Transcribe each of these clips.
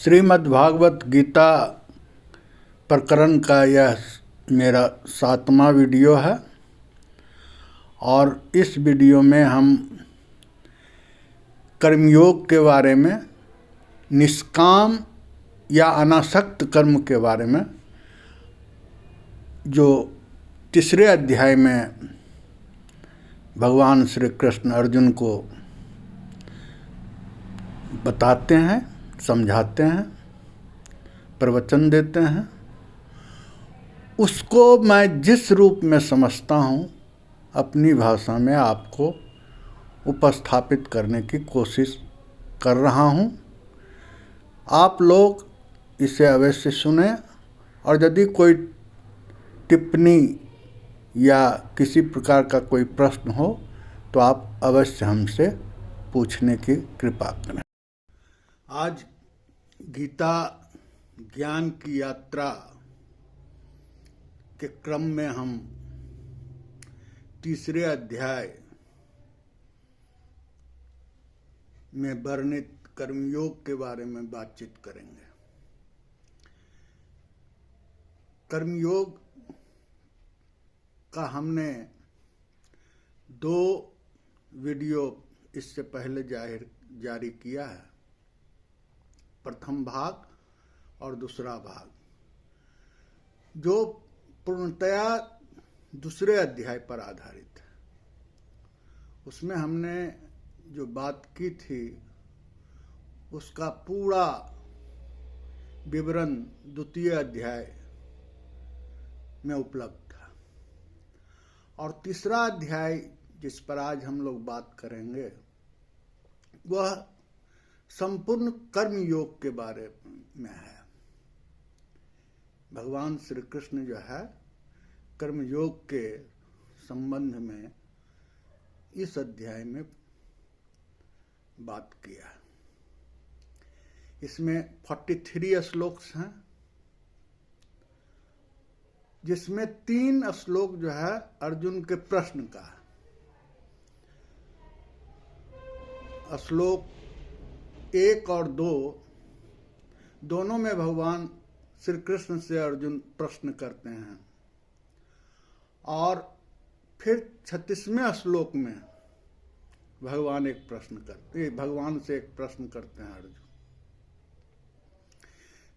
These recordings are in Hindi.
श्रीमद्भागवत गीता प्रकरण का यह मेरा 7वां वीडियो है और इस वीडियो में हम कर्मयोग के बारे में, निष्काम या अनासक्त कर्म के बारे में, जो तीसरे अध्याय में भगवान श्री कृष्ण अर्जुन को बताते हैं, समझाते हैं, प्रवचन देते हैं, उसको मैं जिस रूप में समझता हूँ अपनी भाषा में आपको उपस्थापित करने की कोशिश कर रहा हूँ। आप लोग इसे अवश्य सुने और यदि कोई टिप्पणी या किसी प्रकार का कोई प्रश्न हो तो आप अवश्य हमसे पूछने की कृपा करें। आज गीता ज्ञान की यात्रा के क्रम में हम तीसरे अध्याय में वर्णित कर्मयोग के बारे में बातचीत करेंगे। कर्मयोग का हमने 2 वीडियो इससे पहले जारी किया है, प्रथम भाग और दूसरा भाग, जो पूर्णतया दूसरे अध्याय पर आधारित है। उसमें हमने जो बात की थी उसका पूरा विवरण द्वितीय अध्याय में उपलब्ध था और तीसरा अध्याय जिस पर आज हम लोग बात करेंगे वह संपूर्ण कर्म योग के बारे में है। भगवान श्री कृष्ण जो है कर्म योग के संबंध में इस अध्याय में बात किया। इसमें 43 श्लोक हैं, जिसमें 3 श्लोक जो है अर्जुन के प्रश्न का है। श्लोक 1 और 2 दोनों में भगवान श्री कृष्ण से अर्जुन प्रश्न करते हैं और फिर 36वें श्लोक में भगवान से एक प्रश्न करते हैं अर्जुन।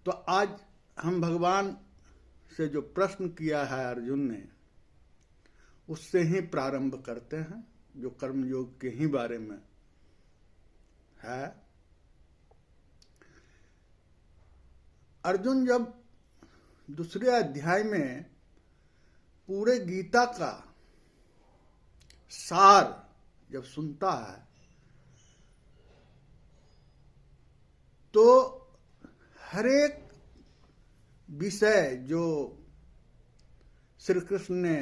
तो आज हम भगवान से जो प्रश्न किया है अर्जुन ने उससे ही प्रारंभ करते हैं, जो कर्मयोग के ही बारे में है। अर्जुन जब दूसरे अध्याय में पूरे गीता का सार जब सुनता है तो हर एक विषय जो श्री कृष्ण ने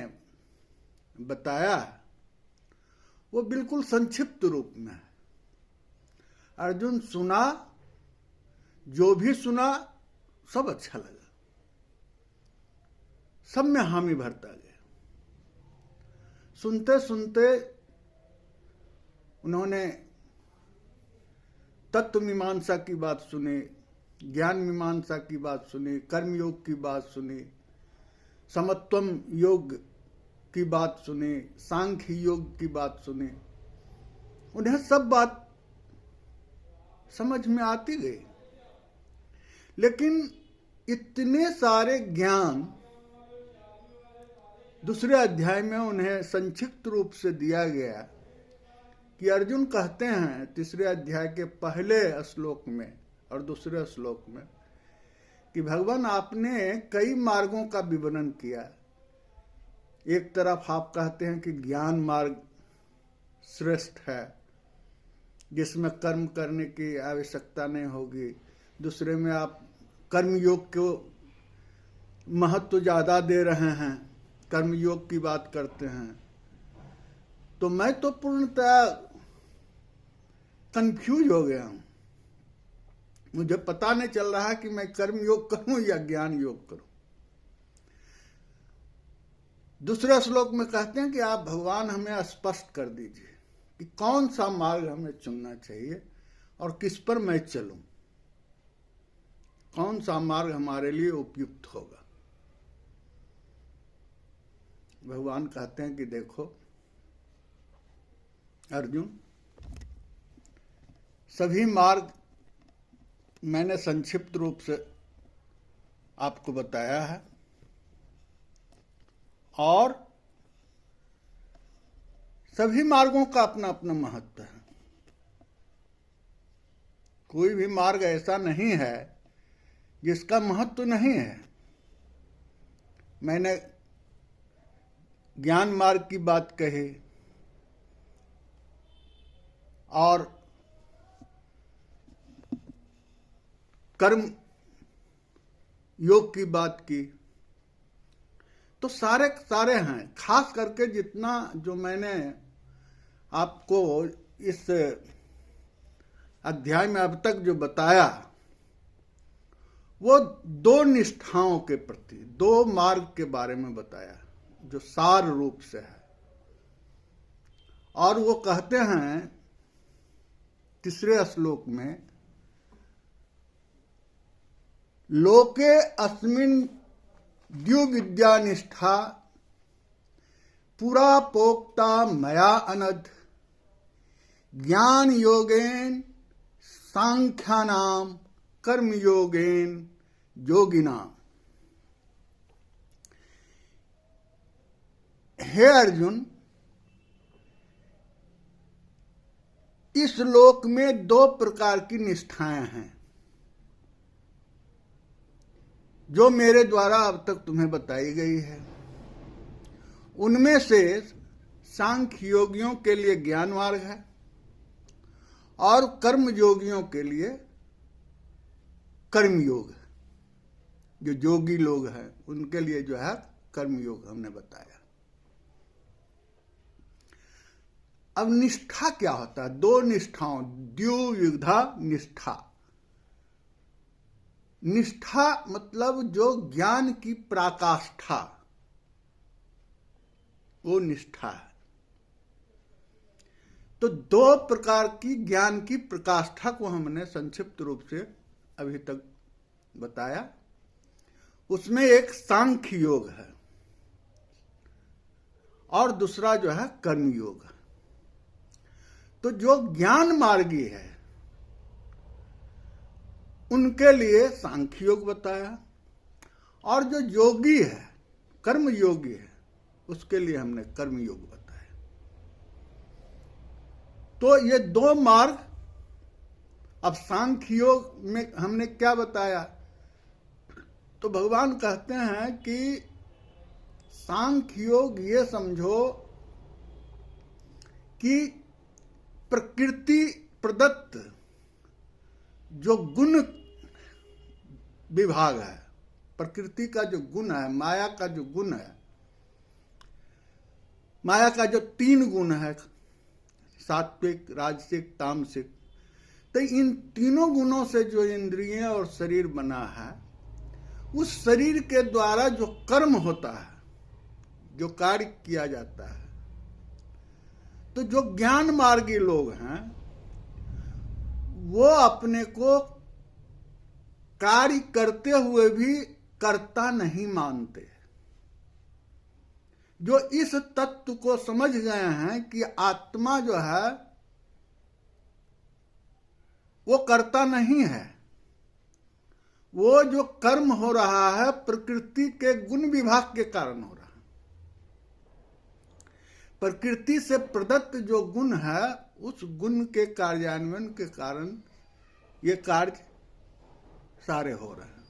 बताया वो बिल्कुल संक्षिप्त रूप में है। अर्जुन सुना, जो भी सुना सब अच्छा लगा, सब में हामी भरता गया। सुनते सुनते उन्होंने तत्व मीमांसा की बात सुनी, ज्ञान मीमांसा की बात सुनी, कर्मयोग की बात सुनी, समत्वम योग की बात सुनी, सांख्य योग की बात सुनी। उन्हें सब बात समझ में आती गई, लेकिन इतने सारे ज्ञान दूसरे अध्याय में उन्हें संक्षिप्त रूप से दिया गया कि अर्जुन कहते हैं तीसरे अध्याय के पहले श्लोक में और दूसरे श्लोक में कि भगवान आपने कई मार्गों का विवरण किया। एक तरफ आप कहते हैं कि ज्ञान मार्ग श्रेष्ठ है, जिसमें कर्म करने की आवश्यकता नहीं होगी। दूसरे में आप कर्मयोग को महत्व ज्यादा दे रहे हैं, कर्मयोग की बात करते हैं। तो मैं तो पूर्णतः कंफ्यूज हो गया हूं, मुझे पता नहीं चल रहा कि मैं कर्मयोग करूं या ज्ञान योग करूं। दूसरे श्लोक में कहते हैं कि आप भगवान हमें स्पष्ट कर दीजिए कि कौन सा मार्ग हमें चुनना चाहिए और किस पर मैं चलूं। कौन सा मार्ग हमारे लिए उपयुक्त होगा। भगवान कहते हैं कि देखो अर्जुन, सभी मार्ग मैंने संक्षिप्त रूप से आपको बताया है, और सभी मार्गों का अपना अपना महत्व है। कोई भी मार्ग ऐसा नहीं है जिसका महत्व नहीं है। मैंने ज्ञान मार्ग की बात कही और कर्म योग की बात की, तो सारे सारे हैं। खास करके जितना जो मैंने आपको इस अध्याय में अब तक जो बताया, वो दो निष्ठाओं के प्रति, दो मार्ग के बारे में बताया जो सार रूप से है। और वो कहते हैं तीसरे श्लोक में, लोके अस्मिन् द्युविद्या निष्ठा पुरा प्रोक्ता मया अनघ ज्ञान योगेन सांख्यानाम कर्म योगेन योगिनाम। हे अर्जुन, इस लोक में दो प्रकार की निष्ठाएं हैं जो मेरे द्वारा अब तक तुम्हें बताई गई है। उनमें से सांख्य योगियों के लिए ज्ञान मार्ग है और कर्म योगियों के लिए कर्म योग है। जो योगी लोग हैं उनके लिए जो है कर्म योग हमने बताया। अब निष्ठा क्या होता है? दो निष्ठाओं, द्युविधा निष्ठा। निष्ठा मतलब जो ज्ञान की पराकाष्ठा, वो निष्ठा है। तो दो प्रकार की ज्ञान की प्रकाष्ठा को हमने संक्षिप्त रूप से अभी तक बताया। उसमें एक सांख्य योग है और दूसरा जो है कर्म योग है। तो जो ज्ञान मार्गी है उनके लिए सांख्य योग बताया, और जो योगी है, कर्म योगी है, उसके लिए हमने कर्म योग बताया। तो ये दो मार्ग। अब सांख्य योग में हमने क्या बताया? तो भगवान कहते हैं कि सांख्य योग ये समझो कि प्रकृति प्रदत्त जो गुण विभाग है, प्रकृति का जो गुण है, माया का जो गुण है, माया का जो तीन गुण है, सात्विक, राजसिक, तामसिक, तो इन तीनों गुणों से जो इंद्रिय और शरीर बना है, उस शरीर के द्वारा जो कर्म होता है, जो कार्य किया जाता है, तो जो ज्ञान मार्गी लोग हैं वो अपने को कार्य करते हुए भी कर्ता नहीं मानते। जो इस तत्व को समझ गए हैं कि आत्मा जो है वो कर्ता नहीं है, वो जो कर्म हो रहा है प्रकृति के गुण विभाग के कारण हो रहा है। प्रकृति से प्रदत्त जो गुण है, उस गुण के कार्यान्वयन के कारण ये कार्य सारे हो रहे हैं।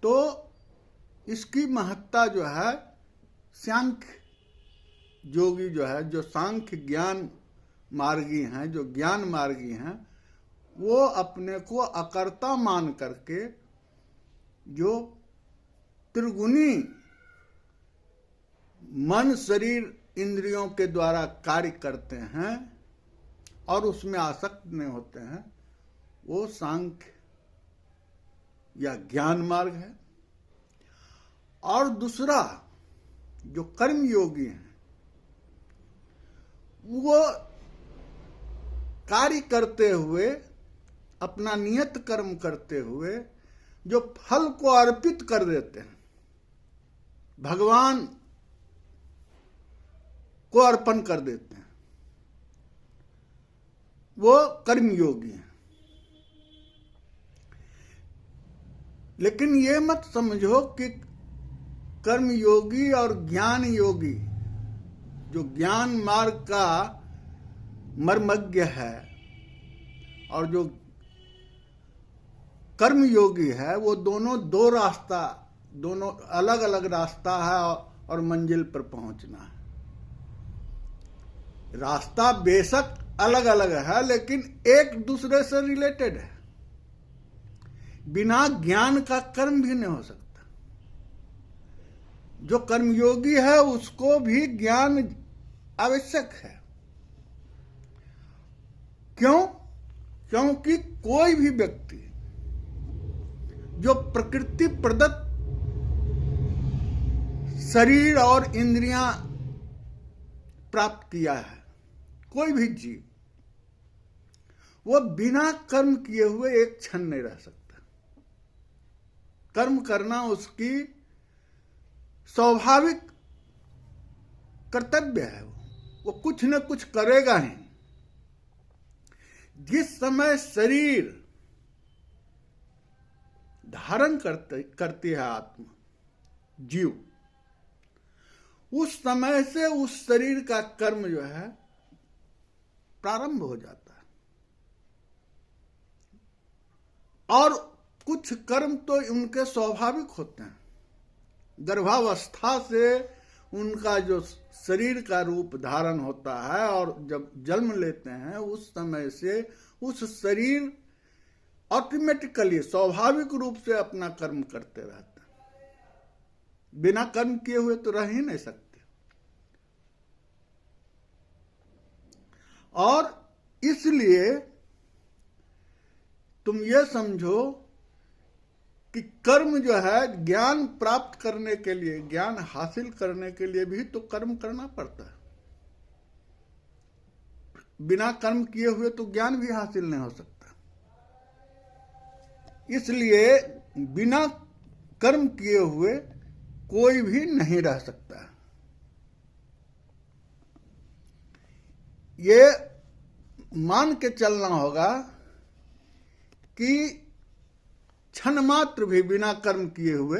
तो इसकी महत्ता जो है, सांख्य योगी जो है, जो सांख्य ज्ञान मार्गी हैं, जो ज्ञान मार्गी हैं, वो अपने को अकर्ता मान करके जो त्रिगुणी मन, शरीर, इंद्रियों के द्वारा कार्य करते हैं और उसमें आसक्त नहीं होते हैं, वो सांख्य या ज्ञान मार्ग है। और दूसरा जो कर्म योगी हैं, वो कार्य करते हुए अपना नियत कर्म करते हुए जो फल को अर्पित कर देते हैं, भगवान को अर्पण कर देते हैं, वो कर्मयोगी हैं। लेकिन ये मत समझो कि कर्मयोगी और ज्ञान योगी, जो ज्ञान मार्ग का मर्मज्ञ है और जो कर्मयोगी है, वो दोनों दो रास्ता, दोनों अलग अलग रास्ता है और मंजिल पर पहुंचना है। रास्ता बेशक अलग अलग है लेकिन एक दूसरे से रिलेटेड है। बिना ज्ञान का कर्म भी नहीं हो सकता। जो कर्मयोगी है उसको भी ज्ञान आवश्यक है। क्यों? क्योंकि कोई भी व्यक्ति जो प्रकृति प्रदत्त शरीर और इंद्रियां प्राप्त किया है, कोई भी जीव, वो बिना कर्म किए हुए एक क्षण नहीं रह सकता। कर्म करना उसकी स्वाभाविक कर्तव्य है। वो कुछ न कुछ करेगा ही। जिस समय शरीर धारण करती है आत्मा, जीव, उस समय से उस शरीर का कर्म जो है प्रारंभ हो जाता है। और कुछ कर्म तो उनके स्वाभाविक होते हैं। गर्भावस्था से उनका जो शरीर का रूप धारण होता है और जब जन्म लेते हैं उस समय से उस शरीर ऑटोमेटिकली स्वाभाविक रूप से अपना कर्म करते रहते हैं। बिना कर्म किए हुए तो रह ही नहीं सकते। और इसलिए तुम ये समझो कि कर्म जो है, ज्ञान प्राप्त करने के लिए, ज्ञान हासिल करने के लिए भी तो कर्म करना पड़ता है। बिना कर्म किए हुए तो ज्ञान भी हासिल नहीं हो सकता। इसलिए बिना कर्म किए हुए कोई भी नहीं रह सकता। ये मान के चलना होगा कि क्षण मात्र भी बिना कर्म किए हुए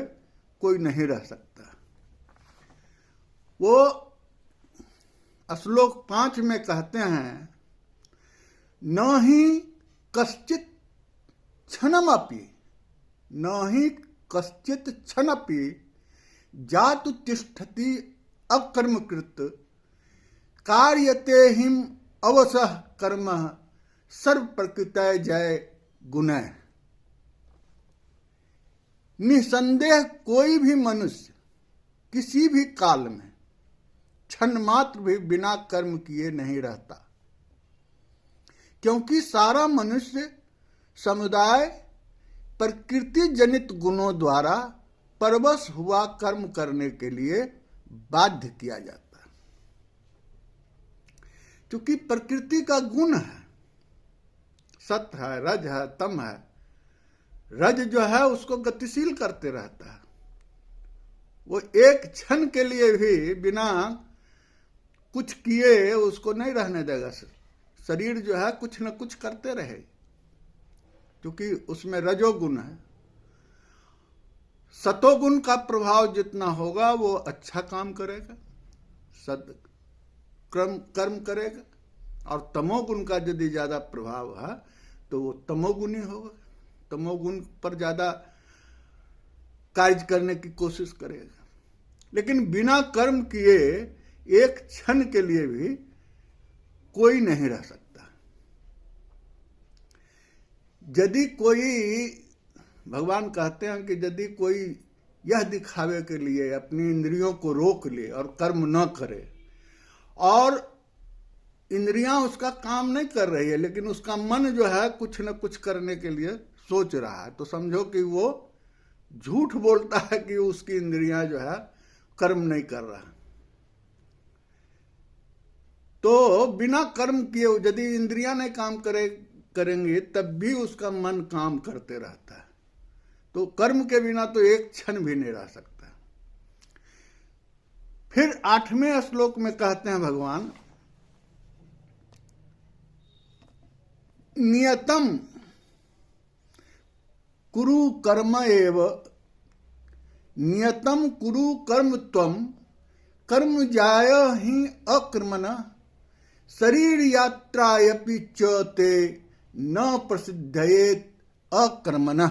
कोई नहीं रह सकता। वो श्लोक 5 में कहते हैं, न ही कश्चित क्षणमपि, न ही कश्चित क्षणपि जातु तिष्ठति अकर्मकृत कार्यते हिम अवसः कर्म सर्व प्रकृतय जय गुणः। निसंदेह कोई भी मनुष्य किसी भी काल में क्षण मात्र भी बिना कर्म किए नहीं रहता, क्योंकि सारा मनुष्य समुदाय प्रकृति जनित गुणों द्वारा परवश हुआ कर्म करने के लिए बाध्य किया जाता है। क्योंकि प्रकृति का गुण है, सत्य है, रज है, तम है। रज जो है उसको गतिशील करते रहता है। वो एक क्षण के लिए भी बिना कुछ किए उसको नहीं रहने देगा। शरीर जो है कुछ न कुछ करते रहे, क्योंकि उसमें रजोगुण है। सतोगुण का प्रभाव जितना होगा वो अच्छा काम करेगा, कर्म करेगा। और तमोगुण का यदि ज्यादा प्रभाव है तो वो तमोगुणी होगा, तमोगुण पर ज्यादा कार्य करने की कोशिश करेगा। लेकिन बिना कर्म किए एक क्षण के लिए भी कोई नहीं रह सकता। यदि कोई, भगवान कहते हैं कि यदि कोई यह दिखावे के लिए अपनी इंद्रियों को रोक ले और कर्म न करे, और इंद्रियां उसका काम नहीं कर रही है लेकिन उसका मन जो है कुछ न कुछ करने के लिए सोच रहा है, तो समझो कि वो झूठ बोलता है कि उसकी इंद्रियां जो है कर्म नहीं कर रहा। तो बिना कर्म किए यदि इंद्रियां नहीं काम करेंगे तब भी उसका मन काम करते रहता है। तो कर्म के बिना तो एक क्षण भी नहीं रह सकता। फिर 8वें श्लोक में कहते हैं भगवान, नियतम कुरु कर्म एव नियतम कुरु कर्म त्वम कर्म जाय ही अकर्मण शरीर यात्रायपि च ते न प्रसिद्धयेत अकर्मण।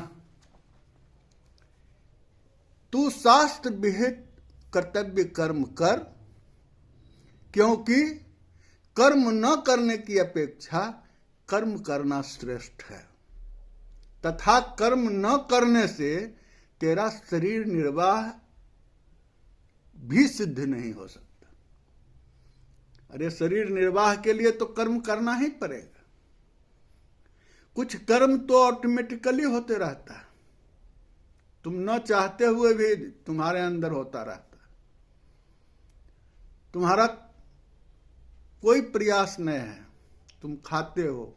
तू शास्त्र विहित कर्तव्य कर्म कर, क्योंकि कर्म न करने की अपेक्षा कर्म करना श्रेष्ठ है, तथा कर्म न करने से तेरा शरीर निर्वाह भी सिद्ध नहीं हो सकता। अरे शरीर निर्वाह के लिए तो कर्म करना ही पड़ेगा। कुछ कर्म तो ऑटोमेटिकली होते रहता है, तुम न चाहते हुए भी तुम्हारे अंदर होता रहता है। तुम्हारा कोई प्रयास नहीं है, तुम खाते हो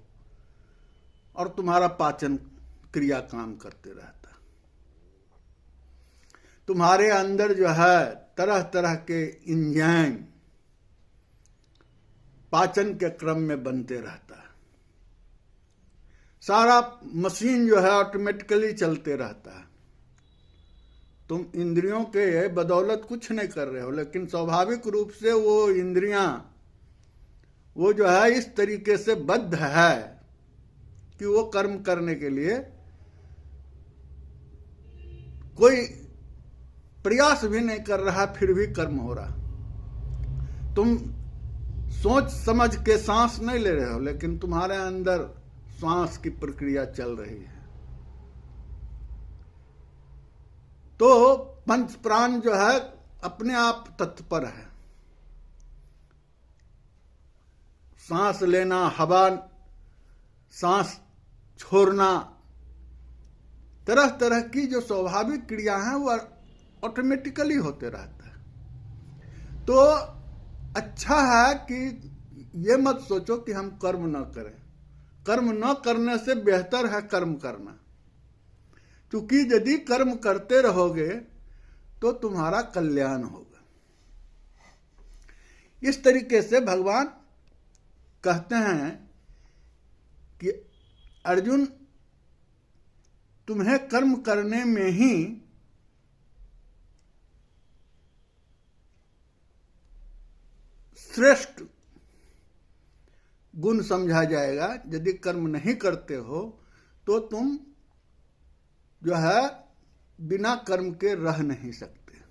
और तुम्हारा पाचन क्रिया काम करते रहता है। तुम्हारे अंदर जो है तरह तरह के एंजाइम पाचन के क्रम में बनते रहता है। सारा मशीन जो है ऑटोमेटिकली चलते रहता है। तुम इंद्रियों के बदौलत कुछ नहीं कर रहे हो, लेकिन स्वाभाविक रूप से वो इंद्रियां वो जो है इस तरीके से बद्ध है कि वो कर्म करने के लिए कोई प्रयास भी नहीं कर रहा, फिर भी कर्म हो रहा। तुम सोच समझ के सांस नहीं ले रहे हो, लेकिन तुम्हारे अंदर सांस की प्रक्रिया चल रही है। तो पंच प्राण जो है अपने आप तत्पर है। सांस लेना, हवा, सांस छोड़ना, तरह तरह की जो स्वाभाविक क्रिया है वो ऑटोमेटिकली होते रहता है। तो अच्छा है कि ये मत सोचो कि हम कर्म न करें। कर्म न करने से बेहतर है कर्म करना, क्योंकि यदि कर्म करते रहोगे तो तुम्हारा कल्याण होगा। इस तरीके से भगवान कहते हैं कि अर्जुन, तुम्हें कर्म करने में ही श्रेष्ठ गुण समझा जाएगा। यदि कर्म नहीं करते हो तो तुम जो है बिना कर्म के रह नहीं सकते।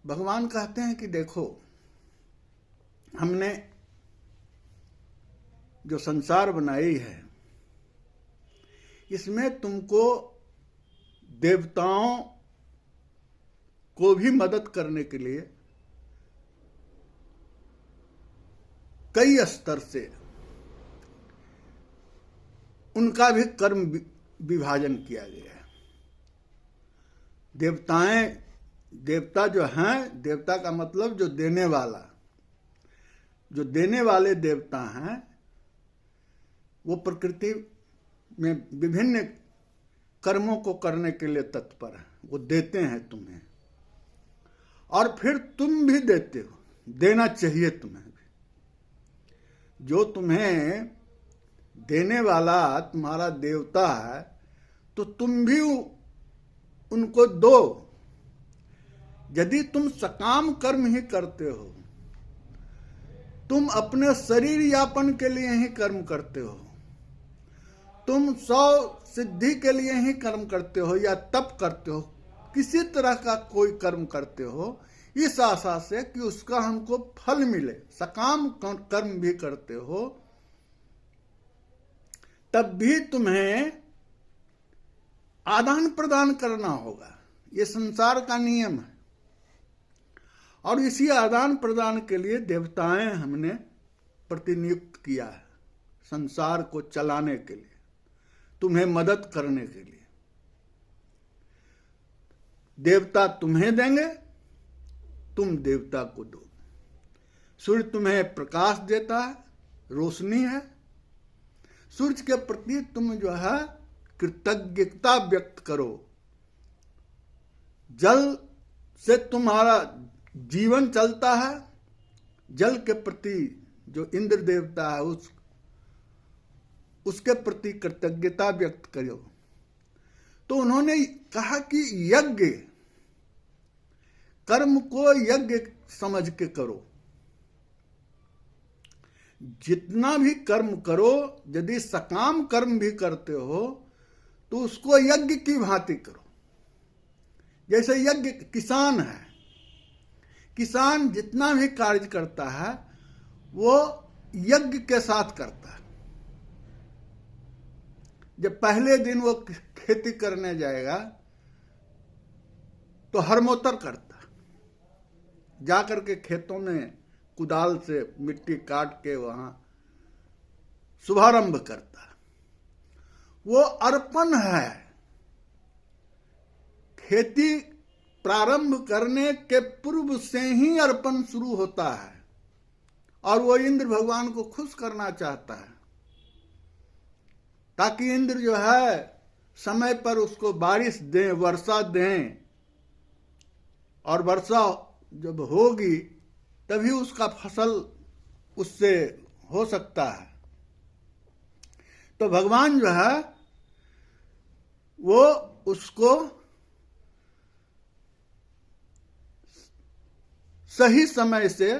भगवान कहते हैं कि देखो, हमने जो संसार बनाई है इसमें तुमको देवताओं को भी मदद करने के लिए कई स्तर से उनका भी कर्म विभाजन किया गया है। देवता जो हैं, देवता का मतलब जो देने वाला, जो देने वाले देवता हैं, वो प्रकृति में विभिन्न कर्मों को करने के लिए तत्पर हैं। वो देते हैं तुम्हें, और फिर तुम भी देते हो। देना चाहिए तुम्हें भी। जो तुम्हें देने वाला तुम्हारा देवता है तो तुम भी उनको दो। यदि तुम सकाम कर्म ही करते हो, तुम अपने शरीर यापन के लिए ही कर्म करते हो, तुम 100 सिद्धि के लिए ही कर्म करते हो या तप करते हो, किसी तरह का कोई कर्म करते हो इस आशा से कि उसका हमको फल मिले, सकाम कर्म भी करते हो, तब भी तुम्हें आदान प्रदान करना होगा। ये संसार का नियम है। और इसी आदान प्रदान के लिए देवताएं हमने प्रतिनियुक्त किया है, संसार को चलाने के लिए, तुम्हें मदद करने के लिए। देवता तुम्हें देंगे, तुम देवता को दो। सूर्य तुम्हें प्रकाश देता है, रोशनी है। सूर्य के प्रति तुम जो है कृतज्ञता व्यक्त करो। जल से तुम्हारा जीवन चलता है, जल के प्रति जो इंद्र देवता है उसके प्रति कृतज्ञता व्यक्त करो। तो उन्होंने कहा कि यज्ञ, कर्म को यज्ञ समझ के करो। जितना भी कर्म करो, यदि सकाम कर्म भी करते हो तो उसको यज्ञ की भांति करो। जैसे यज्ञ, किसान है, किसान जितना भी कार्य करता है वो यज्ञ के साथ करता है। जब पहले दिन वो खेती करने जाएगा तो हरमोतर करता है, जाकर के खेतों में कुदाल से मिट्टी काट के वहां शुभारंभ करता है। वो अर्पण है। खेती प्रारंभ करने के पूर्व से ही अर्पण शुरू होता है और वो इंद्र भगवान को खुश करना चाहता है, ताकि इंद्र जो है समय पर उसको बारिश दें, वर्षा दें, और वर्षा जब होगी तभी उसका फसल उससे हो सकता है। तो भगवान जो है वो उसको सही समय से,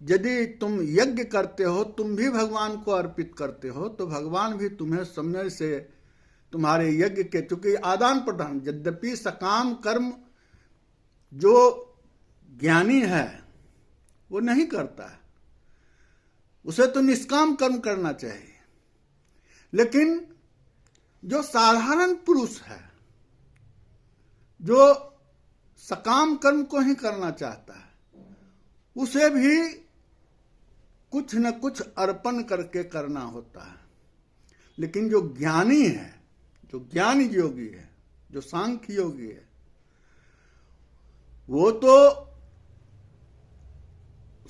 यदि तुम यज्ञ करते हो, तुम भी भगवान को अर्पित करते हो, तो भगवान भी तुम्हें समय से तुम्हारे यज्ञ के, चूंकि आदान प्रदान, यद्यपि सकाम कर्म जो ज्ञानी है वो नहीं करता है, उसे तो निष्काम कर्म करना चाहिए। लेकिन जो साधारण पुरुष है, जो सकाम कर्म को ही करना चाहता है, उसे भी कुछ न कुछ अर्पण करके करना होता है। लेकिन जो ज्ञानी है, जो ज्ञान योगी है, जो सांख्य योगी है, वो तो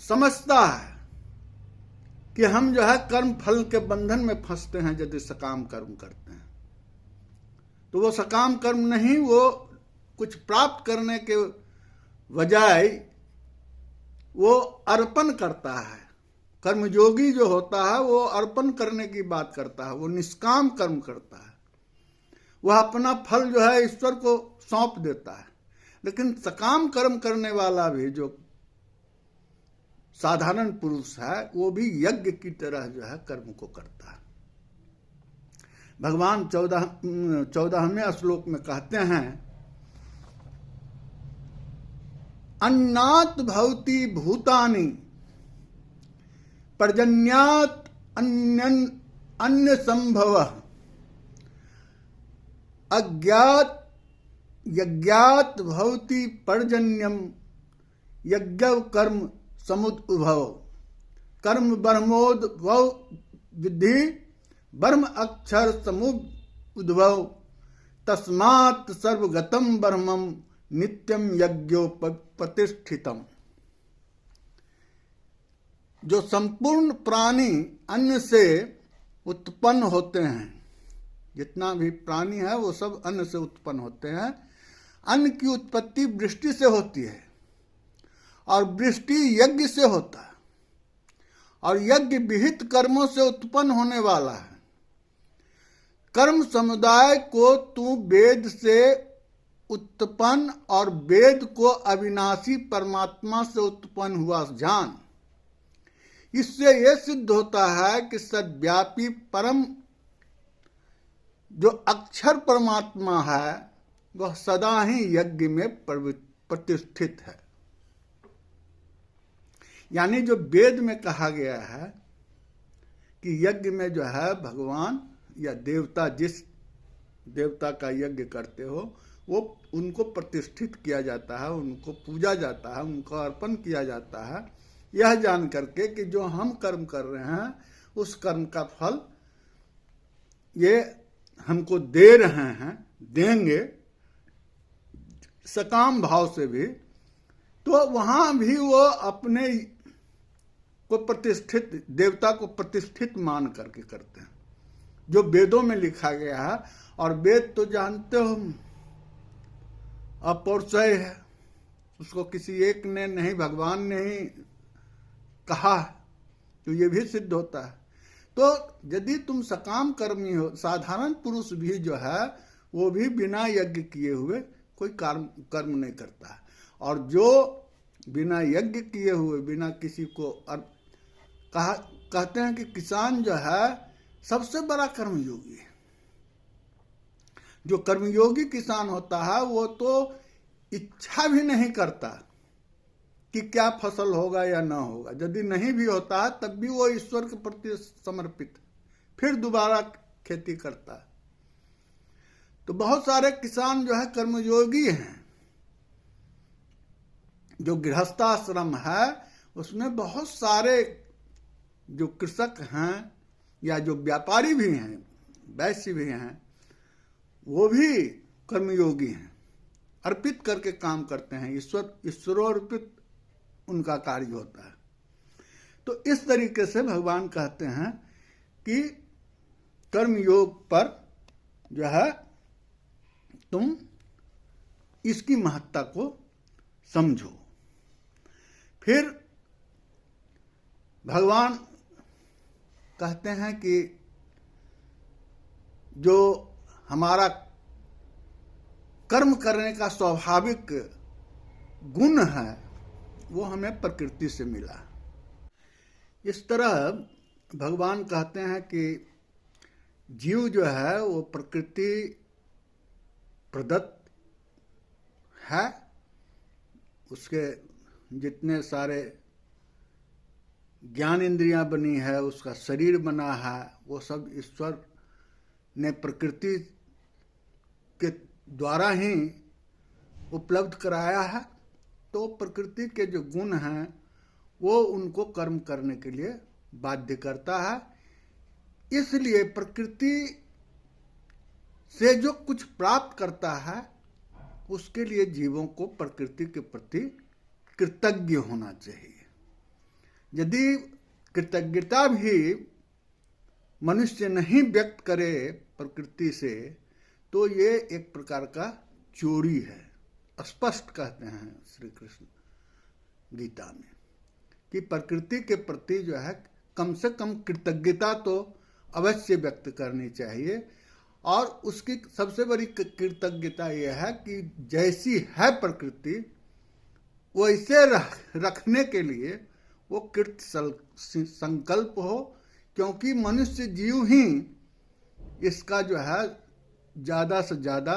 समझता है कि हम जो है कर्म फल के बंधन में फंसते हैं यदि सकाम कर्म करते हैं। तो वो सकाम कर्म नहीं, वो कुछ प्राप्त करने के बजाय वो अर्पण करता है। कर्मयोगी जो होता है वो अर्पण करने की बात करता है, वो निष्काम कर्म करता है, वह अपना फल जो है ईश्वर को सौंप देता है। लेकिन सकाम कर्म करने वाला भी जो साधारण पुरुष है वो भी यज्ञ की तरह जो है कर्म को करता है। भगवान 14वें श्लोक में कहते हैं, अन्नात् भवति भूतानि पर्जन्यात् अन्य संभवः अज्ञात यज्ञात् भवति पर्जन्यम यज्ञ कर्म समुद्भव कर्म ब्रह्मोद्भव विद्धि ब्रह्म अक्षर समुद्भव तस्मात् सर्वगतम ब्रह्मम नित्यम यज्ञोपतिष्ठितम। जो संपूर्ण प्राणी अन्न से उत्पन्न होते हैं, जितना भी प्राणी है वो सब अन्न से उत्पन्न होते हैं। अन्न की उत्पत्ति वृष्टि से होती है और वृष्टि यज्ञ से होता है, और यज्ञ विहित कर्मों से उत्पन्न होने वाला है। कर्म समुदाय को तू वेद से उत्पन्न और वेद को अविनाशी परमात्मा से उत्पन्न हुआ जान। इससे यह सिद्ध होता है कि सर्वव्यापी परम जो अक्षर परमात्मा है वह सदा ही यज्ञ में प्रतिष्ठित है। यानी जो वेद में कहा गया है कि यज्ञ में जो है भगवान या देवता, जिस देवता का यज्ञ करते हो वो उनको प्रतिष्ठित किया जाता है, उनको पूजा जाता है, उनको अर्पण किया जाता है, यह जान करके कि जो हम कर्म कर रहे हैं उस कर्म का फल ये हमको दे रहे हैं, देंगे सकाम भाव से भी। तो वहां भी वो अपने को प्रतिष्ठित, देवता को प्रतिष्ठित मान करके करते हैं, जो वेदों में लिखा गया है। और वेद तो जानते हो अपौरुषेय है, उसको किसी एक ने नहीं, भगवान ने ही कहा, तो ये भी सिद्ध होता है। तो यदि तुम सकाम कर्मी हो, साधारण पुरुष भी जो है वो भी बिना यज्ञ किए हुए कोई कर्म नहीं करता। और जो बिना यज्ञ किए हुए, बिना किसी को कहते हैं कि किसान जो है सबसे बड़ा कर्मयोगी है। जो कर्मयोगी किसान होता है वो तो इच्छा भी नहीं करता कि क्या फसल होगा या ना होगा। यदि नहीं भी होता है तब भी वो ईश्वर के प्रति समर्पित, फिर दोबारा खेती करता है। तो बहुत सारे किसान जो है कर्मयोगी हैं। जो गृहस्थाश्रम है उसमें बहुत सारे जो कृषक हैं या जो व्यापारी भी हैं, वैश्य भी हैं, वो भी कर्मयोगी हैं, अर्पित करके काम करते हैं, ईश्वरोर्पित उनका कार्य होता है। तो इस तरीके से भगवान कहते हैं कि कर्मयोग पर जो है तुम इसकी महत्ता को समझो। फिर भगवान कहते हैं कि जो हमारा कर्म करने का स्वाभाविक गुण है वो हमें प्रकृति से मिला। इस तरह भगवान कहते हैं कि जीव जो है वो प्रकृति प्रदत्त है, उसके जितने सारे ज्ञान इंद्रियां बनी है, उसका शरीर बना है, वो सब ईश्वर ने प्रकृति के द्वारा ही उपलब्ध कराया है। तो प्रकृति के जो गुण हैं वो उनको कर्म करने के लिए बाध्य करता है। इसलिए प्रकृति से जो कुछ प्राप्त करता है उसके लिए जीवों को प्रकृति के प्रति कृतज्ञ होना चाहिए। यदि कृतज्ञता भी मनुष्य नहीं व्यक्त करे प्रकृति से तो ये एक प्रकार का चोरी है। स्पष्ट कहते हैं श्री कृष्ण गीता में कि प्रकृति के प्रति जो है कम से कम कृतज्ञता तो अवश्य व्यक्त करनी चाहिए। और उसकी सबसे बड़ी कृतज्ञता यह है कि जैसी है प्रकृति वैसे रखने के लिए वो कृत संकल्प हो, क्योंकि मनुष्य जीव ही इसका जो है ज़्यादा से ज़्यादा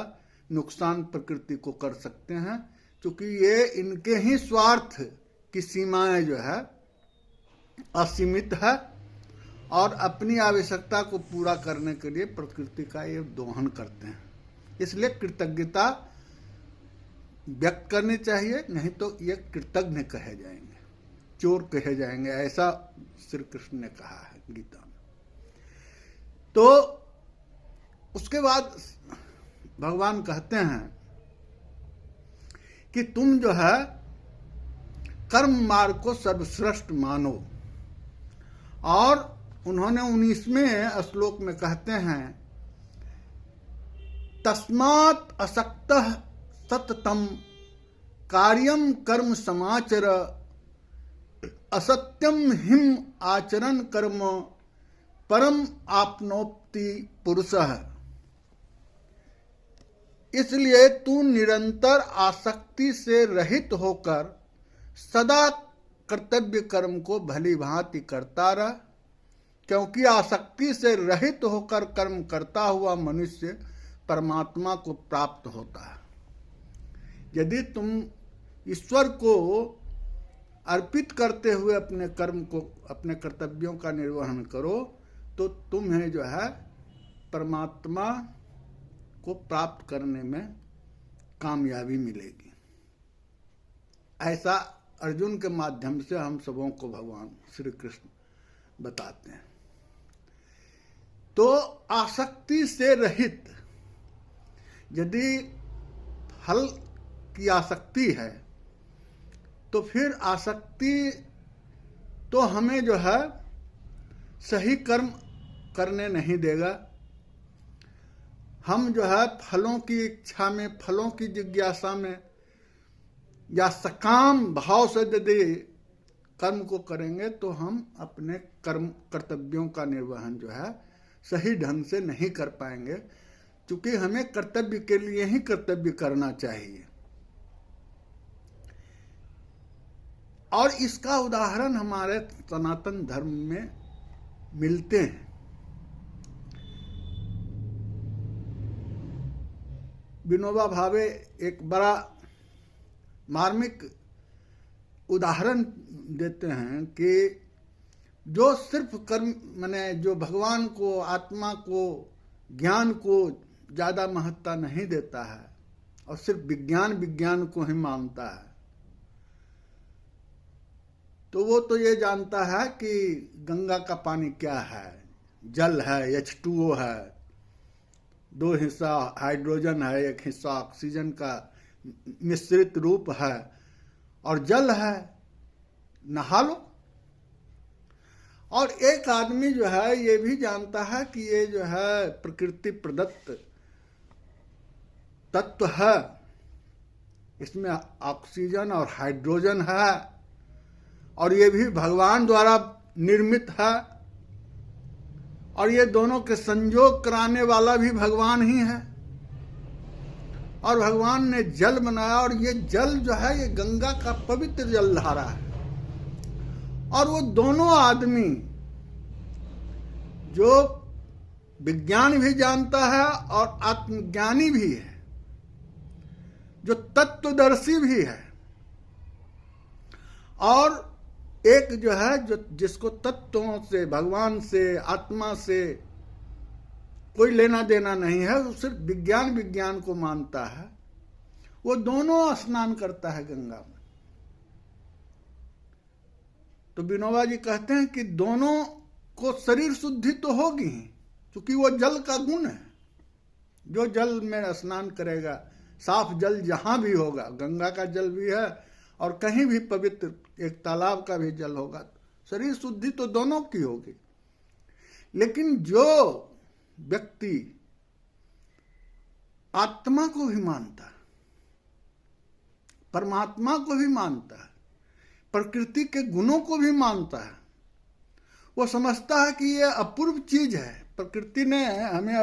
नुकसान प्रकृति को कर सकते हैं, क्योंकि ये इनके ही स्वार्थ की सीमाएं जो है असीमित है और अपनी आवश्यकता को पूरा करने के लिए प्रकृति का ये दोहन करते हैं। इसलिए कृतज्ञता व्यक्त करनी चाहिए, नहीं तो ये कृतज्ञ कहे जाएंगे, चोर कहे जाएंगे, ऐसा श्री कृष्ण ने कहा है गीता में। तो उसके बाद भगवान कहते हैं कि तुम जो है कर्म मार्ग को सर्वश्रेष्ठ मानो। और उन्होंने 19वें श्लोक में कहते हैं तस्मात् असक्तः सततम कार्यम कर्म समाचर असत्यम हिम आचरण कर्म परम आपनोप्ति पुरुषः। इसलिए तू निरंतर आसक्ति से रहित होकर सदा कर्तव्य कर्म को भली भांति करता रह, क्योंकि आसक्ति से रहित होकर कर्म करता हुआ मनुष्य परमात्मा को प्राप्त होता है। यदि तुम ईश्वर को अर्पित करते हुए अपने कर्म को, अपने कर्तव्यों का निर्वहन करो तो तुम्हें जो है परमात्मा को प्राप्त करने में कामयाबी मिलेगी। ऐसा अर्जुन के माध्यम से हम सबों को भगवान श्री कृष्ण बताते हैं। तो आसक्ति से रहित, यदि फल की आसक्ति है तो फिर आसक्ति तो हमें जो है सही कर्म करने नहीं देगा। हम जो है फलों की इच्छा में, फलों की जिज्ञासा में या सकाम भाव से यदि कर्म को करेंगे तो हम अपने कर्तव्यों का निर्वहन जो है सही ढंग से नहीं कर पाएंगे, क्योंकि हमें कर्तव्य के लिए ही कर्तव्य करना चाहिए। और इसका उदाहरण हमारे सनातन धर्म में मिलते हैं। विनोबा भावे एक बड़ा मार्मिक उदाहरण देते हैं कि जो सिर्फ कर्म माने जो भगवान को, आत्मा को, ज्ञान को ज़्यादा महत्ता नहीं देता है और सिर्फ विज्ञान को ही मानता है, तो वो तो ये जानता है कि गंगा का पानी क्या है, जल है, H2O है, 2 हिस्सा हाइड्रोजन है, 1 हिस्सा ऑक्सीजन का मिश्रित रूप है, और जल है, नहा लो। और एक आदमी जो है ये भी जानता है कि ये जो है प्रकृति प्रदत्त तत्व है, इसमें ऑक्सीजन और हाइड्रोजन है, और ये भी भगवान द्वारा निर्मित है, और ये दोनों के संयोग कराने वाला भी भगवान ही है। और भगवान ने जल बनाया, और ये जल जो है ये गंगा का पवित्र जल धारा है। और वो दोनों आदमी जो विज्ञान भी जानता है और आत्मज्ञानी भी है, जो तत्वदर्शी भी है, और एक जो है जो जिसको तत्वों से, भगवान से, आत्मा से कोई लेना देना नहीं है, वो सिर्फ विज्ञान को मानता है, वो दोनों स्नान करता है गंगा में। तो विनोबा जी कहते हैं कि दोनों को शरीर शुद्धि तो होगी ही, क्योंकि वो जल का गुण है। जो जल में स्नान करेगा, साफ जल जहां भी होगा, गंगा का जल भी है और कहीं भी पवित्र एक तालाब का भी जल होगा, शरीर शुद्धि तो दोनों की होगी। लेकिन जो व्यक्ति आत्मा को भी मानता है, परमात्मा को भी मानता है, प्रकृति के गुणों को भी मानता है, वो समझता है कि ये अपूर्व चीज है, प्रकृति ने हमें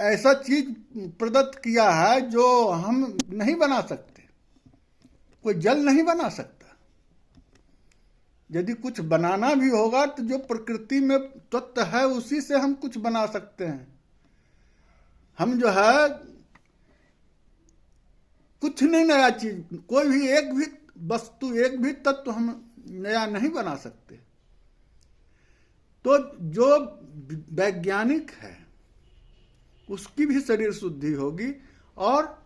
ऐसा चीज प्रदत्त किया है जो हम नहीं बना सकते। कोई जल नहीं बना सकता। यदि कुछ बनाना भी होगा तो जो प्रकृति में तत्व है उसी से हम कुछ बना सकते हैं। हम जो है कुछ नहीं नया चीज, कोई भी एक भी वस्तु, एक भी तत्व हम नया नहीं बना सकते। तो जो वैज्ञानिक है उसकी भी शरीर शुद्धि होगी, और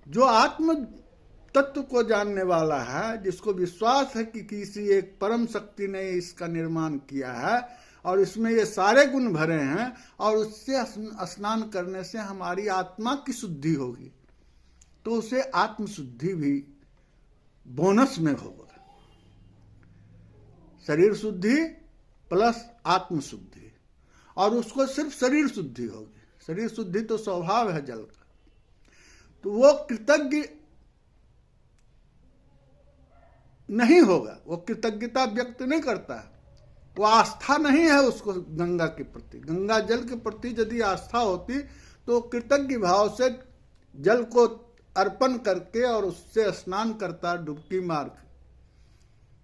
जो आत्म तत्व को जानने वाला है, जिसको विश्वास है कि किसी एक परम शक्ति ने इसका निर्माण किया है और इसमें ये सारे गुण भरे हैं, और उससे स्नान करने से हमारी आत्मा की शुद्धि होगी, तो उसे आत्म शुद्धि भी बोनस में होगा। शरीर शुद्धि प्लस आत्म शुद्धि, और उसको सिर्फ शरीर शुद्धि होगी। शरीर शुद्धि तो स्वभाव है जल का, तो वो कृतज्ञ नहीं होगा, वो कृतज्ञता व्यक्त नहीं करता, वो आस्था नहीं है उसको गंगा के प्रति। गंगा जल के प्रति यदि आस्था होती तो कृतज्ञ भाव से जल को अर्पण करके और उससे स्नान करता, डुबकी मार के,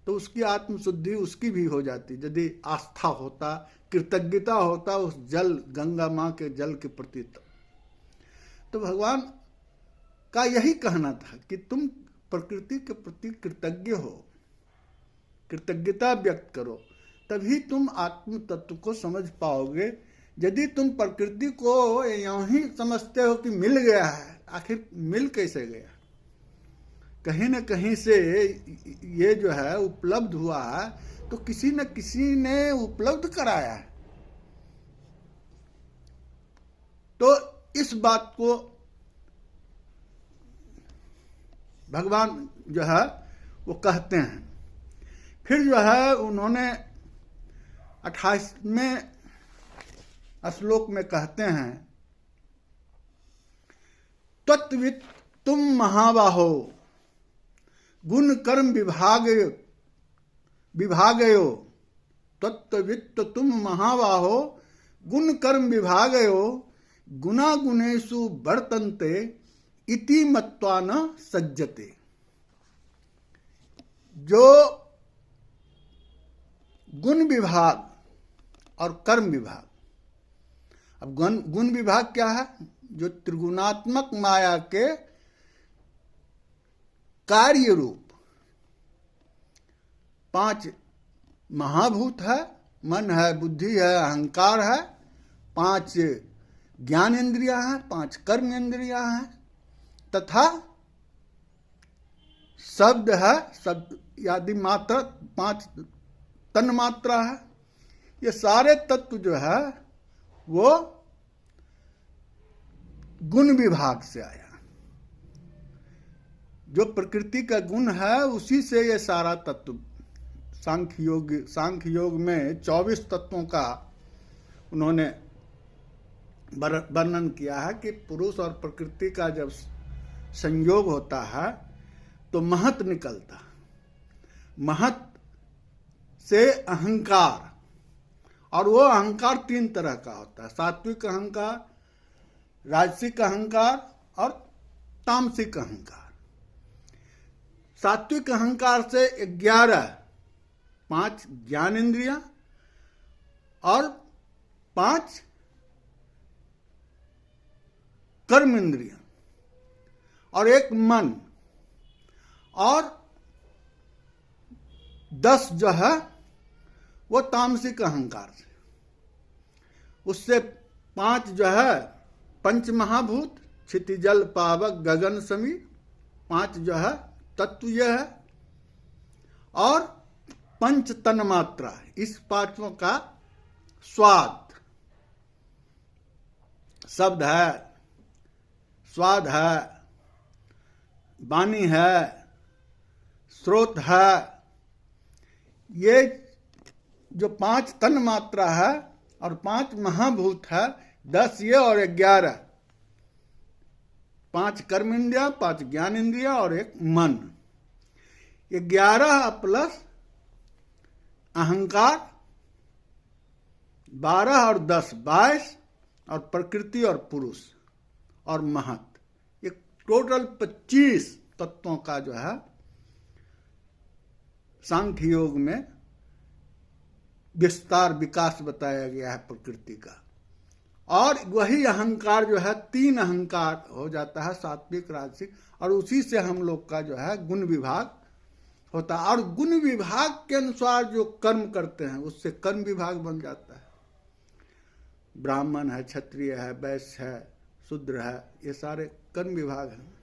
तो उसकी आत्मशुद्धि उसकी भी हो जाती। यदि आस्था होता, कृतज्ञता होता उस जल, गंगा माँ के जल के प्रति। तो भगवान का यही कहना था कि तुम प्रकृति के प्रति कृतज्ञ हो, कृतज्ञता व्यक्त करो, तभी तुम आत्म तत्व को समझ पाओगे। यदि तुम प्रकृति को यूं ही समझते हो कि मिल गया है, आखिर मिल कैसे गया? कहीं न कहीं से ये जो है उपलब्ध हुआ है, तो किसी न किसी ने उपलब्ध कराया है। तो इस बात को भगवान जो है वो कहते हैं। फिर जो है उन्होंने 28वें श्लोक में कहते हैं, तत्वित् तुम महाबाहो गुण कर्म विभागयो, तत्वित् तुम महाबाहो गुण कर्म विभागयो, गुणा गुणेषु वर्तन्ते इति मत्वा न सज्जते। जो गुण विभाग और कर्म विभाग, अब गुण विभाग क्या है? जो त्रिगुणात्मक माया के कार्य रूप 5 महाभूत है, मन है, बुद्धि है, अहंकार है, 5 ज्ञान इंद्रियां हैं, 5 कर्म इंद्रियां हैं, तथा शब्द है, शब्द आदि मात्रा 5 तन मात्रा है। ये सारे तत्व जो है वो गुण विभाग से आया। जो प्रकृति का गुण है उसी से ये सारा तत्व, सांख्य योग में 24 तत्वों का उन्होंने वर्णन किया है कि पुरुष और प्रकृति का जब संयोग होता है तो महत निकलता। महत से अहंकार, और वो अहंकार 3 तरह का होता है, सात्विक अहंकार, राजसिक अहंकार और तामसिक अहंकार। सात्विक अहंकार से 11 5 ज्ञान इंद्रियां और 5 कर्म इंद्रियां और 1 मन, और 10 जो है वो तामसिक अहंकार से। उससे 5 जो है पंच महाभूत, क्षिति जल पावक गगन समीर, 5 जो है तत्व यह है, और 5 तन मात्रा। इस 5 का स्वाद, शब्द है, स्वाद है, वाणी है, स्रोत है। ये जो 5 तन मात्रा है और 5 महाभूत है, 10 ये और 11 5 कर्म इंद्रिया, 5 ज्ञान इंद्रिया और 1 मन। 11 प्लस अहंकार 12 और 10 22, और प्रकृति और पुरुष और महत, ये टोटल 25 तत्वों का जो है सांख्य योग में विस्तार विकास बताया गया है प्रकृति का। और वही अहंकार जो है 3 अहंकार हो जाता है, सात्विक राजसिक, और उसी से हम लोग का जो है गुण विभाग होता है। और गुण विभाग के अनुसार जो कर्म करते हैं उससे कर्म विभाग बन जाता है। ब्राह्मण है, क्षत्रिय है, वैश्य है, शूद्र है, ये सारे कर्म विभाग हैं।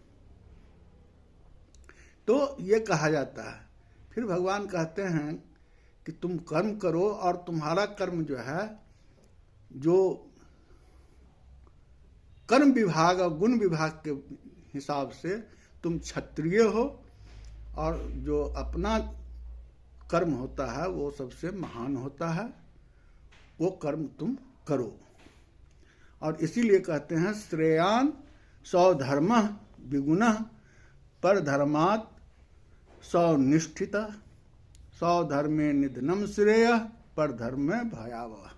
तो ये कहा जाता है। फिर भगवान कहते हैं कि तुम कर्म करो, और तुम्हारा कर्म जो है, जो कर्म विभाग और गुण विभाग के हिसाब से तुम क्षत्रिय हो, और जो अपना कर्म होता है वो सबसे महान होता है, वो कर्म तुम करो। और इसीलिए कहते हैं श्रेयान स्वधर्मः विगुणः परधर्मात् स्वनिष्ठितः, स्वधर्मे निधनम श्रेयः परधर्मे भयावह।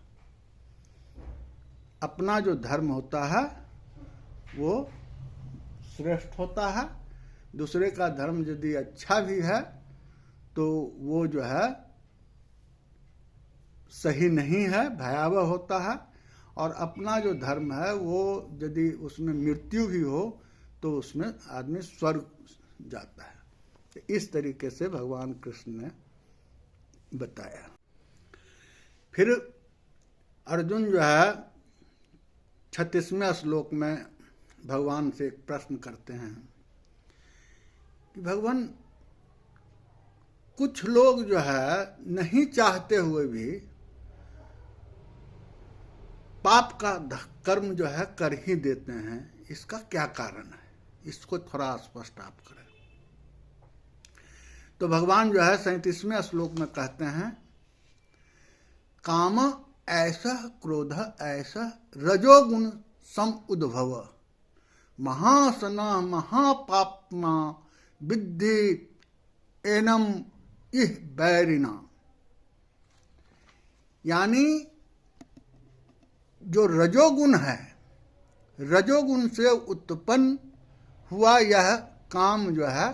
अपना जो धर्म होता है वो श्रेष्ठ होता है, दूसरे का धर्म यदि अच्छा भी है तो वो जो है सही नहीं है, भयावह होता है। और अपना जो धर्म है वो यदि उसमें मृत्यु भी हो तो उसमें आदमी स्वर्ग जाता है। तो इस तरीके से भगवान कृष्ण ने बताया। फिर अर्जुन जो है 36वें श्लोक में भगवान से एक प्रश्न करते हैं कि भगवान, कुछ लोग जो है नहीं चाहते हुए भी पाप का कर्म जो है कर ही देते हैं, इसका क्या कारण है? इसको थोड़ा स्पष्ट आप करें। तो भगवान जो है 37वें श्लोक में कहते हैं, काम ऐसा क्रोध ऐसा रजोगुण सम उद्भव महासना महापापमा विद्धि एनम इह बैरिना। यानी जो रजोगुण है, रजोगुण से उत्पन्न हुआ यह काम जो है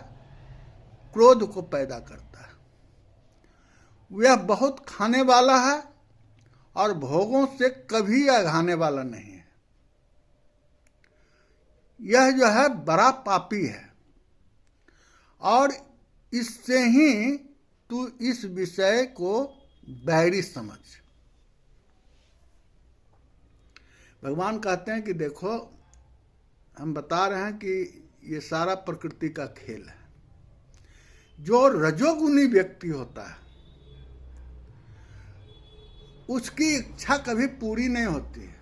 क्रोध को पैदा करता है। यह बहुत खाने वाला है और भोगों से कभी अघाने वाला नहीं है। यह जो है बड़ा पापी है और इससे ही तू इस विषय को बैरी समझ। भगवान कहते हैं कि देखो, हम बता रहे हैं कि ये सारा प्रकृति का खेल है। जो रजोगुणी व्यक्ति होता है उसकी इच्छा कभी पूरी नहीं होती है।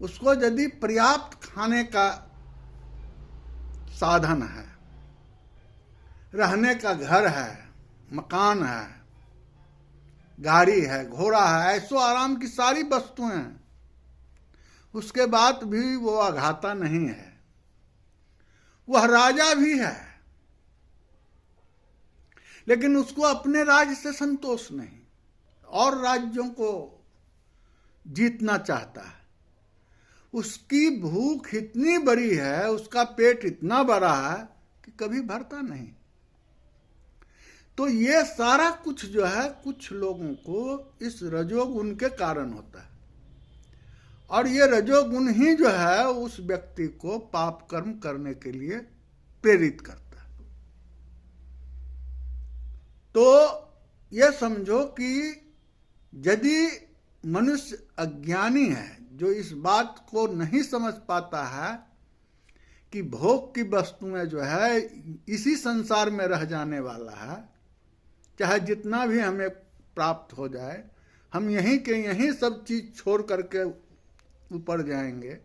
उसको यदि पर्याप्त खाने का साधन है, रहने का घर है, मकान है, गाड़ी है, घोड़ा है, ऐसो आराम की सारी वस्तुएं हैं, उसके बाद भी वो अघाता नहीं है। वह राजा भी है लेकिन उसको अपने राज्य से संतोष नहीं, और राज्यों को जीतना चाहता है। उसकी भूख इतनी बड़ी है, उसका पेट इतना बड़ा है कि कभी भरता नहीं। तो ये सारा कुछ जो है कुछ लोगों को इस रजोगुण के कारण होता है, और ये रजोगुण ही जो है उस व्यक्ति को पाप कर्म करने के लिए प्रेरित करता है। तो ये समझो कि यदि मनुष्य अज्ञानी है, जो इस बात को नहीं समझ पाता है कि भोग की वस्तुएं जो है इसी संसार में रह जाने वाला है, चाहे जितना भी हमें प्राप्त हो जाए, हम यहीं के यहीं सब चीज छोड़ करके ऊपर जाएंगे,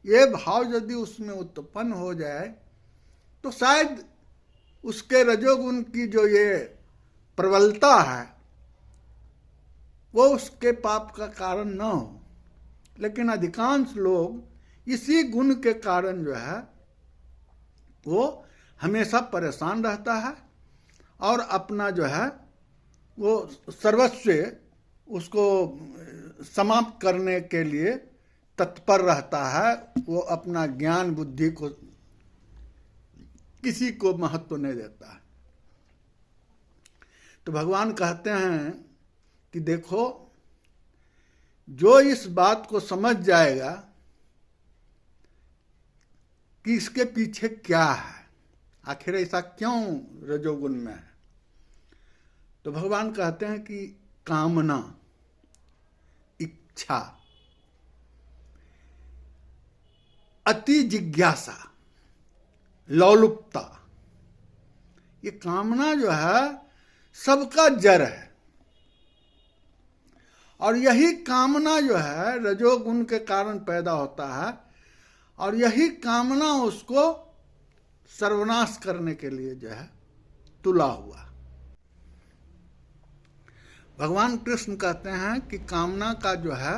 ये भाव यदि उसमें उत्पन्न हो जाए तो शायद उसके रजोगुण की जो ये प्रबलता है वो उसके पाप का कारण न हो। लेकिन अधिकांश लोग इसी गुण के कारण जो है वो हमेशा परेशान रहता है और अपना जो है वो सर्वस्व उसको समाप्त करने के लिए तत्पर रहता है। वो अपना ज्ञान बुद्धि को किसी को महत्व नहीं देता है। तो भगवान कहते हैं कि देखो, जो इस बात को समझ जाएगा कि इसके पीछे क्या है, आखिर ऐसा क्यों रजोगुण में है, तो भगवान कहते हैं कि कामना, इच्छा, अति जिज्ञासा, लौलुपता, ये कामना जो है सबका जड़ है। और यही कामना जो है रजोगुण के कारण पैदा होता है, और यही कामना उसको सर्वनाश करने के लिए जो है तुला हुआ। भगवान कृष्ण कहते हैं कि कामना का जो है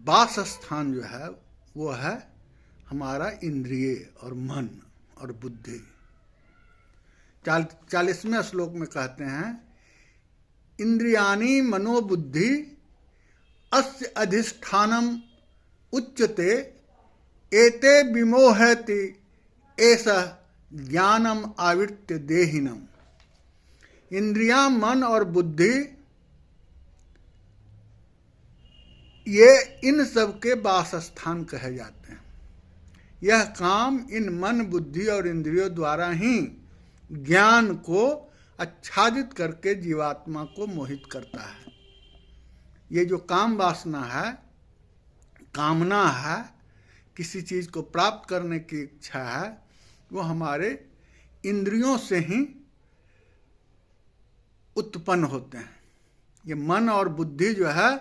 वास स्थान जो है वो है हमारा इंद्रिय और मन और बुद्धि। 40वें श्लोक में कहते हैं, इंद्रियाणि मनोबुद्धि अस्य अधिष्ठानम उच्यते एते विमोहति ऐसा ज्ञानम आवृत्य देहिनम। इंद्रियां, मन और बुद्धि, ये इन सब के वासस्थान कहे जाते हैं। यह काम इन मन, बुद्धि और इंद्रियों द्वारा ही ज्ञान को आच्छादित करके जीवात्मा को मोहित करता है। ये जो काम वासना है, कामना है, किसी चीज को प्राप्त करने की इच्छा है, वो हमारे इंद्रियों से ही उत्पन्न होते हैं। ये मन और बुद्धि जो है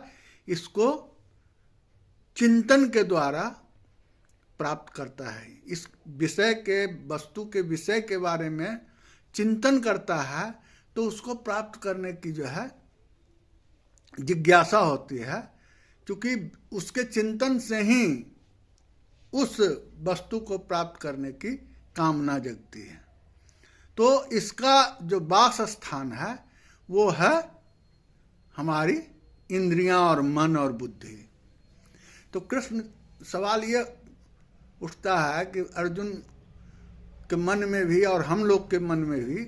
इसको चिंतन के द्वारा प्राप्त करता है, इस विषय के, वस्तु के विषय के बारे में चिंतन करता है, तो उसको प्राप्त करने की जो है जिज्ञासा होती है, क्योंकि उसके चिंतन से ही उस वस्तु को प्राप्त करने की कामना जगती है। तो इसका जो वास स्थान है वो है हमारी इंद्रियां और मन और बुद्धि। तो कृष्ण सवाल ये उठता है कि अर्जुन के मन में भी और हम लोग के मन में भी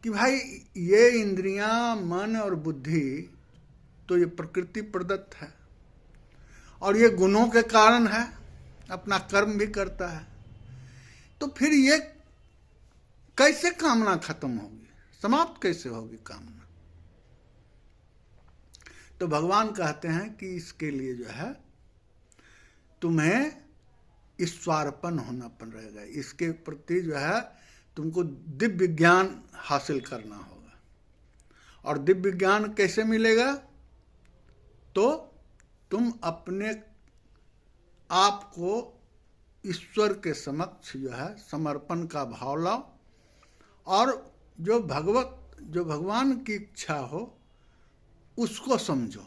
कि भाई ये इंद्रियां, मन और बुद्धि तो ये प्रकृति प्रदत्त है और ये गुणों के कारण है, अपना कर्म भी करता है, तो फिर ये कैसे कामना खत्म होगी, समाप्त कैसे होगी कामना? तो भगवान कहते हैं कि इसके लिए जो है तुम्हें ईश्वरपन होना पड़ेगा, इसके प्रति जो है तुमको दिव्य ज्ञान हासिल करना होगा। और दिव्य ज्ञान कैसे मिलेगा? तो तुम अपने आप को ईश्वर के समक्ष जो है समर्पण का भाव लाओ और जो भगवान की इच्छा हो उसको समझो।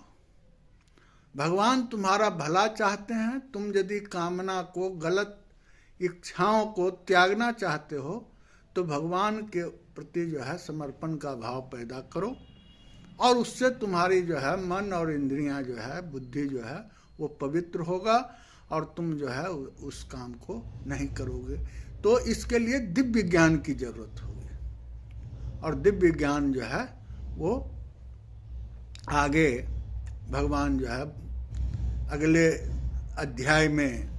भगवान तुम्हारा भला चाहते हैं, तुम यदि कामना को, गलत इच्छाओं को त्यागना चाहते हो तो भगवान के प्रति जो है समर्पण का भाव पैदा करो और उससे तुम्हारी जो है मन और इंद्रियां जो है, बुद्धि जो है वो पवित्र होगा और तुम जो है उस काम को नहीं करोगे। तो इसके लिए दिव्य ज्ञान की जरूरत होगी और दिव्य ज्ञान जो है वो आगे भगवान जो है अगले अध्याय में,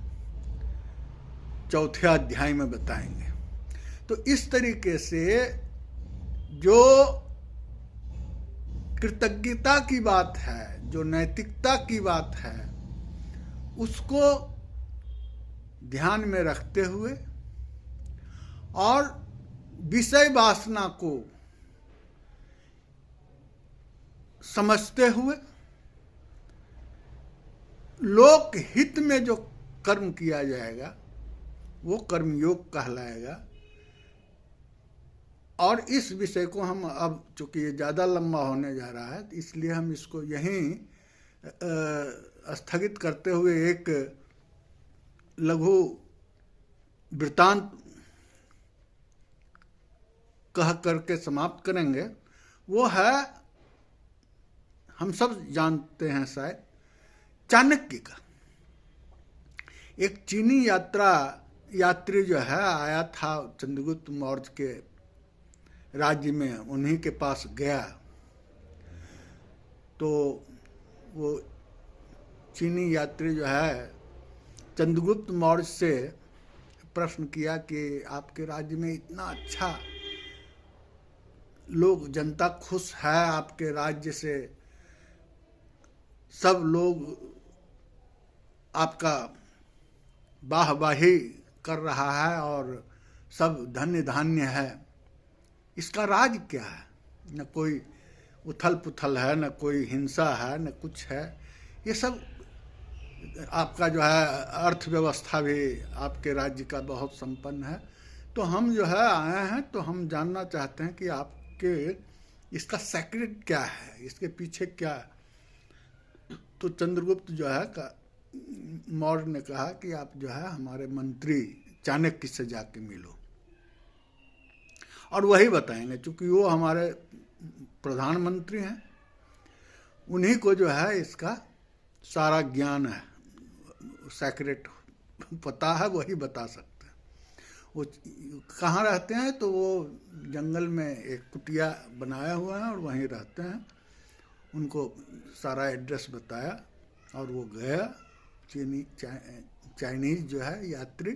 चौथे अध्याय में बताएंगे। तो इस तरीके से जो कृतज्ञता की बात है, जो नैतिकता की बात है, उसको ध्यान में रखते हुए और विषय वासना को समझते हुए लोक हित में जो कर्म किया जाएगा वो कर्मयोग कहलाएगा। और इस विषय को हम अब, चूंकि ये ज़्यादा लंबा होने जा रहा है, इसलिए हम इसको यहीं स्थगित करते हुए एक लघु वृत्तांत कह करके समाप्त करेंगे। वो है, हम सब जानते हैं शायद, चाणक्य का। एक चीनी यात्री जो है आया था चंद्रगुप्त मौर्य के राज्य में, उन्हीं के पास गया। तो वो चीनी यात्री जो है चंद्रगुप्त मौर्य से प्रश्न किया कि आपके राज्य में इतना अच्छा लोग, जनता खुश है आपके राज्य से, सब लोग आपका वाहवाही कर रहा है और सब धन्य धान्य है, इसका राज क्या है? न कोई उथल पुथल है, न कोई हिंसा है, न कुछ है, ये सब आपका जो है अर्थव्यवस्था भी आपके राज्य का बहुत संपन्न है। तो हम जो है आए हैं, तो हम जानना चाहते हैं कि आपके इसका सेक्रेट क्या है, इसके पीछे क्या है? तो चंद्रगुप्त जो है मौर्य ने कहा कि आप जो है हमारे मंत्री चाणक्य से जाके मिलो और वही बताएंगे, क्योंकि वो हमारे प्रधानमंत्री हैं, उन्हीं को जो है इसका सारा ज्ञान है, सेक्रेट पता है, वही बता सकते हैं। वो कहाँ रहते हैं? तो वो जंगल में एक कुटिया बनाया हुआ है और वहीं रहते हैं। उनको सारा एड्रेस बताया और वो गया, चाइनीज जो है यात्री।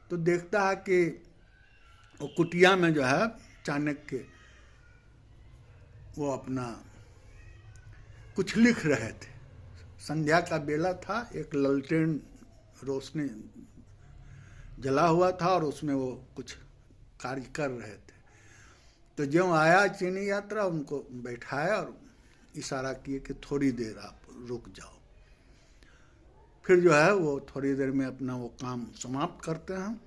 तो देखता है कि वो कुटिया में जो है चाणक्य वो अपना कुछ लिख रहे थे। संध्या का बेला था, एक ललटेन रोशनी जला हुआ था और उसमें वो कुछ कार्य कर रहे थे। तो जो आया चीनी यात्रा, उनको बैठाया और इशारा किए कि थोड़ी देर आप रुक जाओ। फिर जो है वो थोड़ी देर में अपना वो काम समाप्त करते हैं,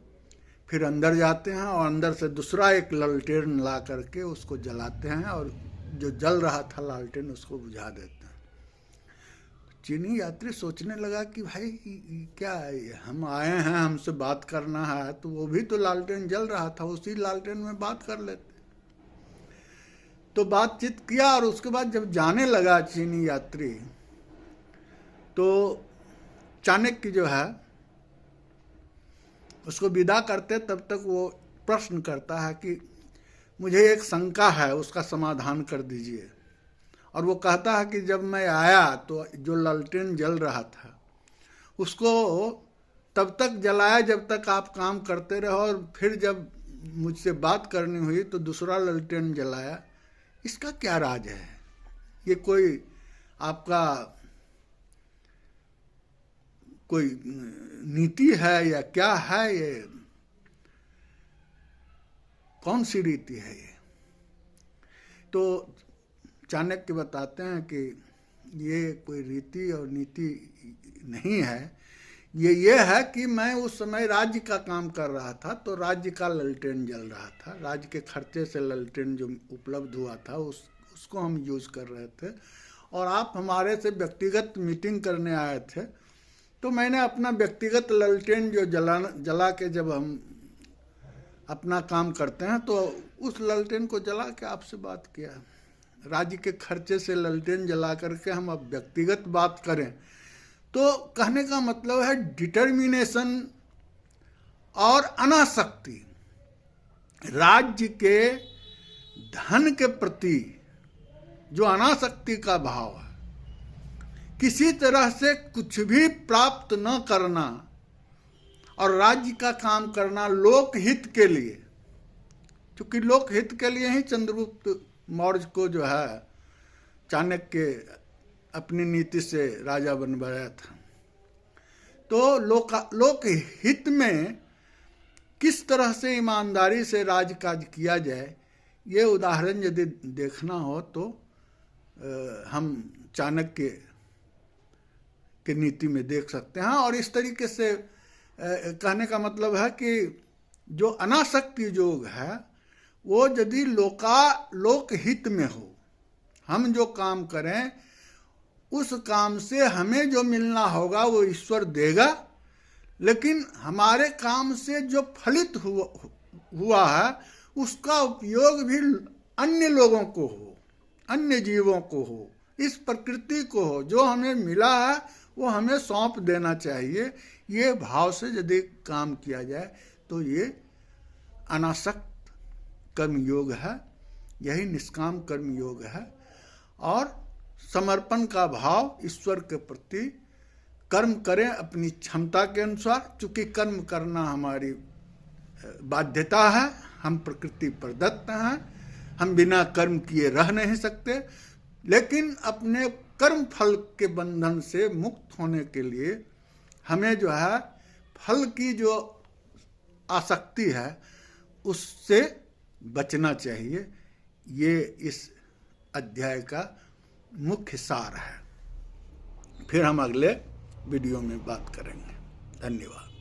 फिर अंदर जाते हैं और अंदर से दूसरा एक लालटेन ला करके उसको जलाते हैं और जो जल रहा था लालटेन उसको बुझा देते हैं। चीनी यात्री सोचने लगा कि भाई क्या है, हम आए हैं, हमसे बात करना है, तो वो भी तो लालटेन जल रहा था, उसी लालटेन में बात कर लेते। तो बातचीत किया और उसके बाद जब जाने लगा चीनी यात्री, तो चाणक्य जो है उसको विदा करते तब तक वो प्रश्न करता है कि मुझे एक शंका है, उसका समाधान कर दीजिए। और वो कहता है कि जब मैं आया तो जो लालटेन जल रहा था उसको तब तक जलाया जब तक आप काम करते रहो, और फिर जब मुझसे बात करनी हुई तो दूसरा लालटेन जलाया। इसका क्या राज है? ये कोई आपका कोई नीति है या क्या है? ये कौन सी रीति है ये? तो चाणक्य बताते हैं कि ये कोई रीति और नीति नहीं है, ये है कि मैं उस समय राज्य का काम कर रहा था, तो राज्य का लालटेन जल रहा था, राज्य के खर्चे से लालटेन जो उपलब्ध हुआ था उसको हम यूज कर रहे थे, और आप हमारे से व्यक्तिगत मीटिंग करने आए थे, तो मैंने अपना व्यक्तिगत लालटेन जो जला के जब हम अपना काम करते हैं तो उस लालटेन को जला के आपसे बात किया। राज्य के खर्चे से लालटेन जला करके हम अब व्यक्तिगत बात करें, तो कहने का मतलब है डिटर्मिनेशन और अनासक्ति। राज्य के धन के प्रति जो अनासक्ति का भाव है, किसी तरह से कुछ भी प्राप्त न करना और राज्य का काम करना लोकहित के लिए, क्योंकि लोकहित के लिए ही चंद्रगुप्त मौर्य को जो है चाणक्य अपनी नीति से राजा बनवाया था। तो लोकहित में किस तरह से ईमानदारी से राजकाज किया जाए, ये उदाहरण यदि देखना हो तो हम चाणक्य की नीति में देख सकते हैं। और इस तरीके से कहने का मतलब है कि जो अनासक्ति योग है वो यदि लोकहित में हो, हम जो काम करें उस काम से हमें जो मिलना होगा वो ईश्वर देगा, लेकिन हमारे काम से जो फलित हुआ है उसका उपयोग भी अन्य लोगों को हो, अन्य जीवों को हो, इस प्रकृति को हो। जो हमें मिला है वो हमें सौंप देना चाहिए। ये भाव से यदि काम किया जाए तो ये अनासक्त कर्म योग है, यही निष्काम कर्म योग है। और समर्पण का भाव ईश्वर के प्रति, कर्म करें अपनी क्षमता के अनुसार, चूँकि कर्म करना हमारी बाध्यता है, हम प्रकृति प्रदत्त हैं, हम बिना कर्म किए रह नहीं सकते, लेकिन अपने कर्म फल के बंधन से मुक्त होने के लिए हमें जो है फल की जो आसक्ति है उससे बचना चाहिए। ये इस अध्याय का मुख्य सार है। फिर हम अगले वीडियो में बात करेंगे। धन्यवाद।